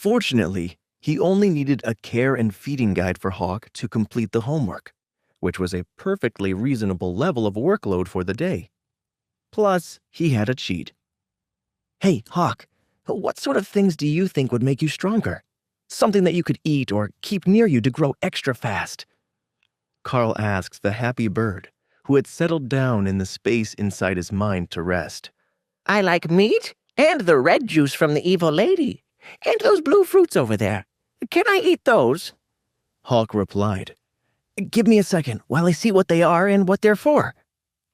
Fortunately, he only needed a care and feeding guide for Hawk to complete the homework, which was a perfectly reasonable level of workload for the day. Plus, he had a cheat. "Hey, Hawk, what sort of things do you think would make you stronger? Something that you could eat or keep near you to grow extra fast?" Karl asked the happy bird, who had settled down in the space inside his mind to rest. "I like meat and the red juice from the evil lady, and those blue fruits over there. Can I eat those?" Hawk replied. "Give me a second while I see what they are and what they're for,"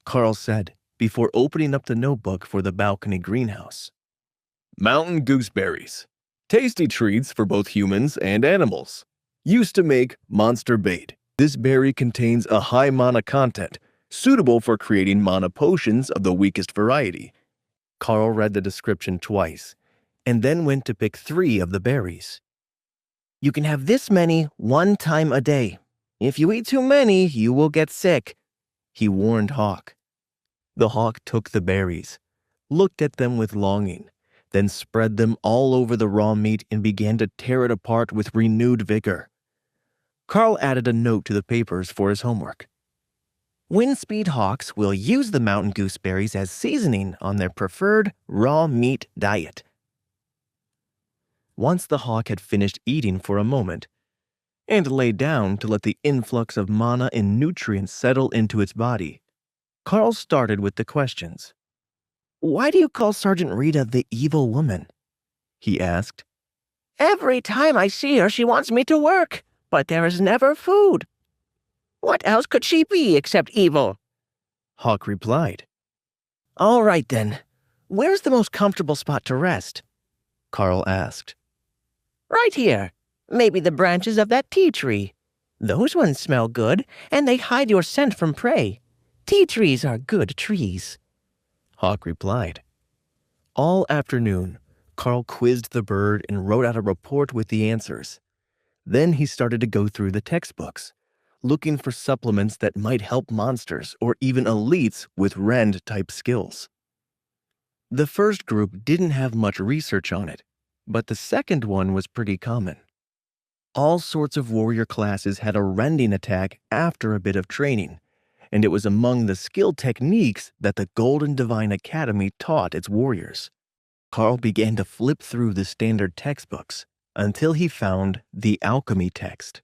Karl said before opening up the notebook for the balcony greenhouse. Mountain gooseberries. Tasty treats for both humans and animals. Used to make monster bait. This berry contains a high mana content, suitable for creating mana potions of the weakest variety. Karl read the description twice, and then went to pick 3 of the berries. "You can have this many 1 time a day. If you eat too many, you will get sick," he warned Hawk. The hawk took the berries, looked at them with longing, then spread them all over the raw meat and began to tear it apart with renewed vigor. Karl added a note to the papers for his homework. "Windspeed Hawks will use the mountain gooseberries as seasoning on their preferred raw meat diet." Once the hawk had finished eating for a moment, and lay down to let the influx of mana and nutrients settle into its body, Karl started with the questions. "Why do you call Sergeant Rita the evil woman?" he asked. "Every time I see her, she wants me to work, but there is never food. What else could she be except evil?" Hawk replied. "All right then. Where's the most comfortable spot to rest?" Karl asked. "Right here. Maybe the branches of that tea tree. Those ones smell good, and they hide your scent from prey. Tea trees are good trees," Hawk replied. All afternoon, Karl quizzed the bird and wrote out a report with the answers. Then he started to go through the textbooks, looking for supplements that might help monsters or even elites with Rend-type skills. The first group didn't have much research on it, but the second one was pretty common. All sorts of warrior classes had a rending attack after a bit of training, and it was among the skill techniques that the Golden Divine Academy taught its warriors. Karl began to flip through the standard textbooks until he found the alchemy text.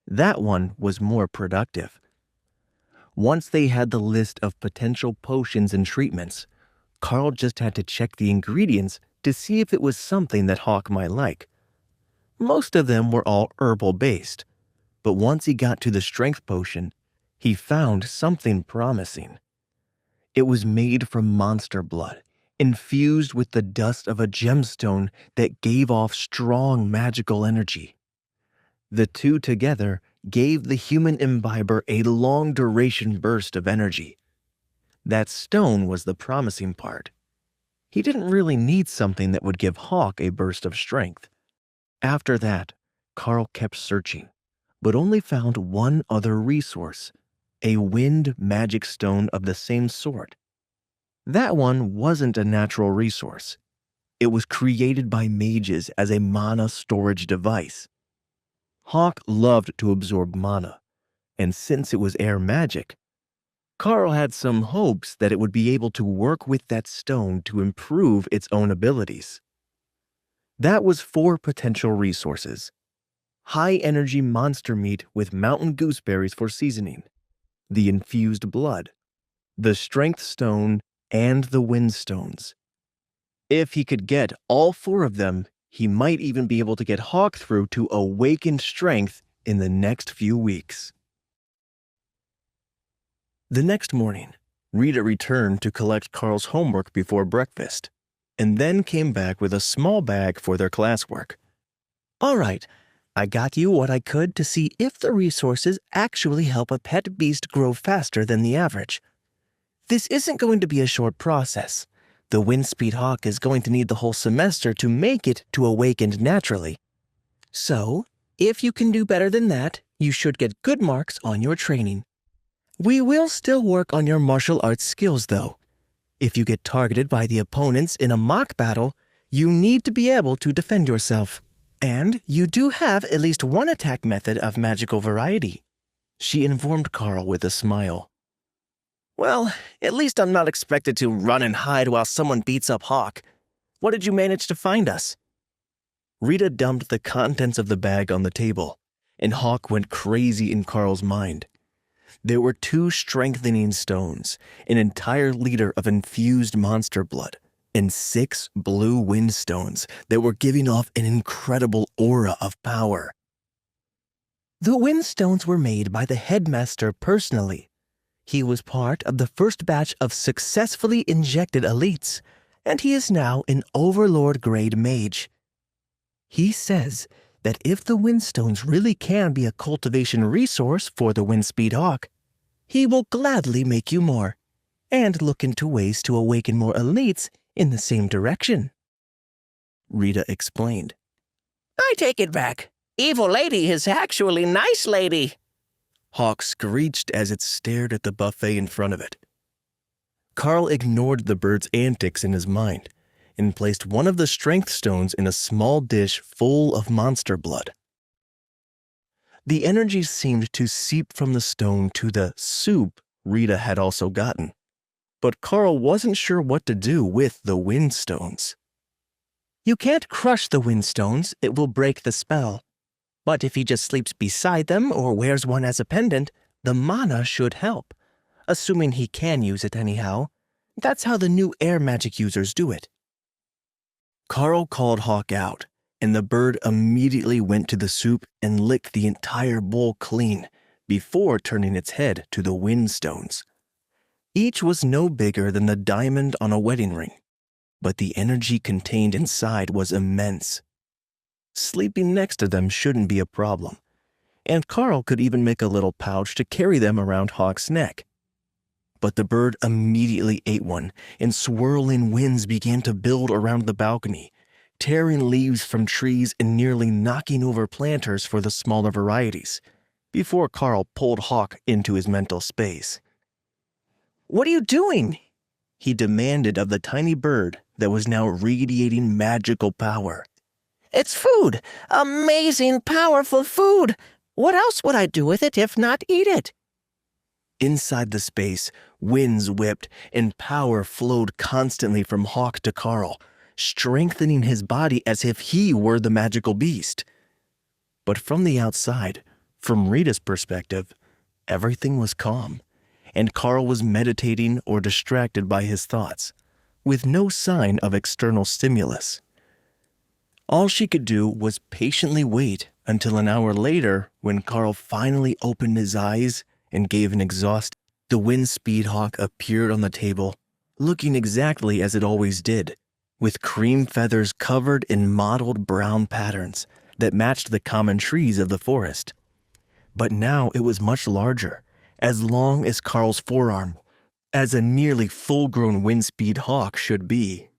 That one was more productive. Once they had the list of potential potions and treatments, Karl just had to check the ingredients to see if it was something that Hawk might like. Most of them were all herbal-based, but once he got to the strength potion, he found something promising. It was made from monster blood, infused with the dust of a gemstone that gave off strong magical energy. The two together gave the human imbiber a long-duration burst of energy. That stone was the promising part. He didn't really need something that would give Hawk a burst of strength. After that, Karl kept searching, but only found one other resource, a wind magic stone of the same sort. That one wasn't a natural resource. It was created by mages as a mana storage device. Hawk loved to absorb mana, and since it was air magic, Karl had some hopes that it would be able to work with that stone to improve its own abilities. That was 4 potential resources: high-energy monster meat with mountain gooseberries for seasoning, the infused blood, the strength stone, and the wind stones. If he could get all 4 of them, he might even be able to get Hawk through to awakened strength in the next few weeks. The next morning, Rita returned to collect Karl's homework before breakfast, and then came back with a small bag for their classwork. "All right, I got you what I could to see if the resources actually help a pet beast grow faster than the average. This isn't going to be a short process. The Windspeed Hawk is going to need the whole semester to make it to awakened naturally. So, if you can do better than that, you should get good marks on your training. We will still work on your martial arts skills, though. If you get targeted by the opponents in a mock battle, you need to be able to defend yourself. And you do have at least one attack method of magical variety, she informed Karl with a smile. Well, at least I'm not expected to run and hide while someone beats up Hawk. What did you manage to find us? Rita dumped the contents of the bag on the table, and Hawk went crazy in Karl's mind. There were 2 strengthening stones, an entire liter of infused monster blood, and 6 blue wind stones that were giving off an incredible aura of power. The wind stones were made by the headmaster personally. He was part of the first batch of successfully injected elites, and he is now an overlord-grade mage. He says that if the Windstones really can be a cultivation resource for the Windspeed Hawk, he will gladly make you more, and look into ways to awaken more elites in the same direction. Rita explained. I take it back. Evil lady is actually nice lady. Hawk screeched as it stared at the buffet in front of it. Karl ignored the bird's antics in his mind and placed one of the strength stones in a small dish full of monster blood. The energy seemed to seep from the stone to the soup Rita had also gotten, but Karl wasn't sure what to do with the wind stones. You can't crush the wind stones, it will break the spell. But if he just sleeps beside them or wears one as a pendant, the mana should help, assuming he can use it anyhow. That's how the new air magic users do it. Karl called Hawk out, and the bird immediately went to the soup and licked the entire bowl clean before turning its head to the wind stones. Each was no bigger than the diamond on a wedding ring, but the energy contained inside was immense. Sleeping next to them shouldn't be a problem, and Karl could even make a little pouch to carry them around Hawk's neck. But the bird immediately ate one, and swirling winds began to build around the balcony, tearing leaves from trees and nearly knocking over planters for the smaller varieties, before Karl pulled Hawk into his mental space. "What are you doing?" he demanded of the tiny bird that was now radiating magical power. It's food. Amazing, powerful food. What else would I do with it if not eat it? Inside the space, winds whipped and power flowed constantly from Hawk to Karl, strengthening his body as if he were the magical beast. But from the outside, from Rita's perspective, everything was calm, and Karl was meditating or distracted by his thoughts, with no sign of external stimulus. All she could do was patiently wait until an hour later when Karl finally opened his eyes and gave an exhausted. The Windspeed Hawk appeared on the table, looking exactly as it always did, with cream feathers covered in mottled brown patterns that matched the common trees of the forest. But now it was much larger, as long as Karl's forearm, as a nearly full-grown Windspeed Hawk should be.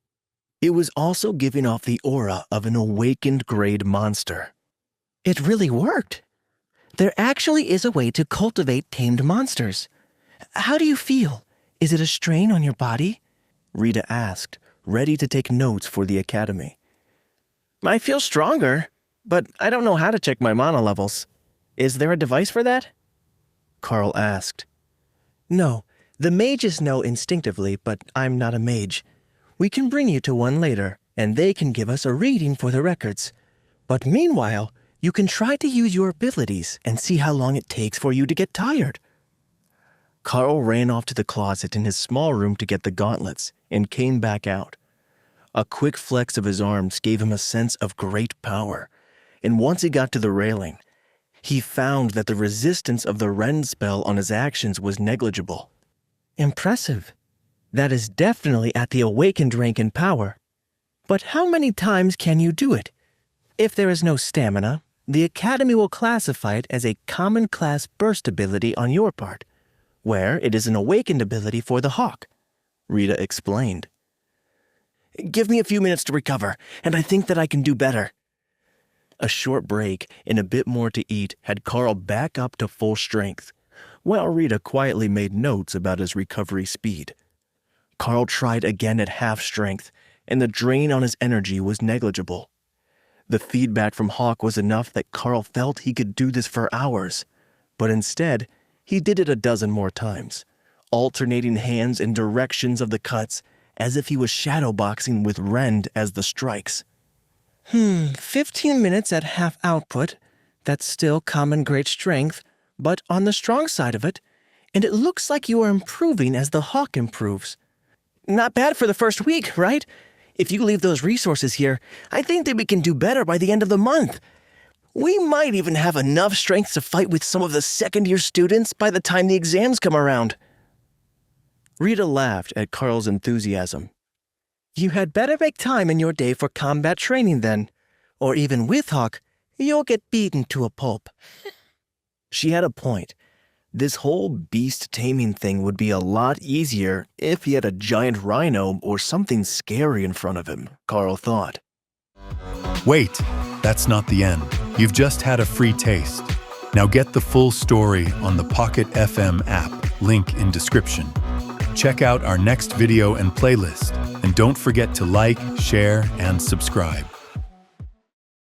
It was also giving off the aura of an awakened grade monster. It really worked. There actually is a way to cultivate tamed monsters. How do you feel? Is it a strain on your body? Rita asked, ready to take notes for the academy. I feel stronger, but I don't know how to check my mana levels. Is there a device for that? Karl asked. No, the mages know instinctively, but I'm not a mage. We can bring you to one later, and they can give us a reading for the records. But meanwhile, you can try to use your abilities and see how long it takes for you to get tired. Karl ran off to the closet in his small room to get the gauntlets and came back out. A quick flex of his arms gave him a sense of great power, and once he got to the railing, he found that the resistance of the rend spell on his actions was negligible. Impressive. That is definitely at the awakened rank in power. But how many times can you do it? If there is no stamina, the Academy will classify it as a common class burst ability on your part, where it is an awakened ability for the Hawk, Rita explained. Give me a few minutes to recover, and I think that I can do better. A short break and a bit more to eat had Karl back up to full strength, while Rita quietly made notes about his recovery speed. Karl tried again at half strength, and the drain on his energy was negligible. The feedback from Hawk was enough that Karl felt he could do this for hours, but instead, he did it a dozen more times, alternating hands in directions of the cuts as if he was shadowboxing with Rend as the strikes. 15 minutes at half output. That's still common great strength, but on the strong side of it, and it looks like you are improving as the Hawk improves. Not bad for the first week, right? If you leave those resources here, I think that we can do better by the end of the month. We might even have enough strength to fight with some of the second-year students by the time the exams come around. Rita laughed at Karl's enthusiasm. You had better make time in your day for combat training then, or even with Hawk, you'll get beaten to a pulp. She had a point. This whole beast taming thing would be a lot easier if he had a giant rhino or something scary in front of him, Karl thought. Wait, that's not the end. You've just had a free taste. Now get the full story on the Pocket FM app, link in description. Check out our next video and playlist, and don't forget to like, share, and subscribe.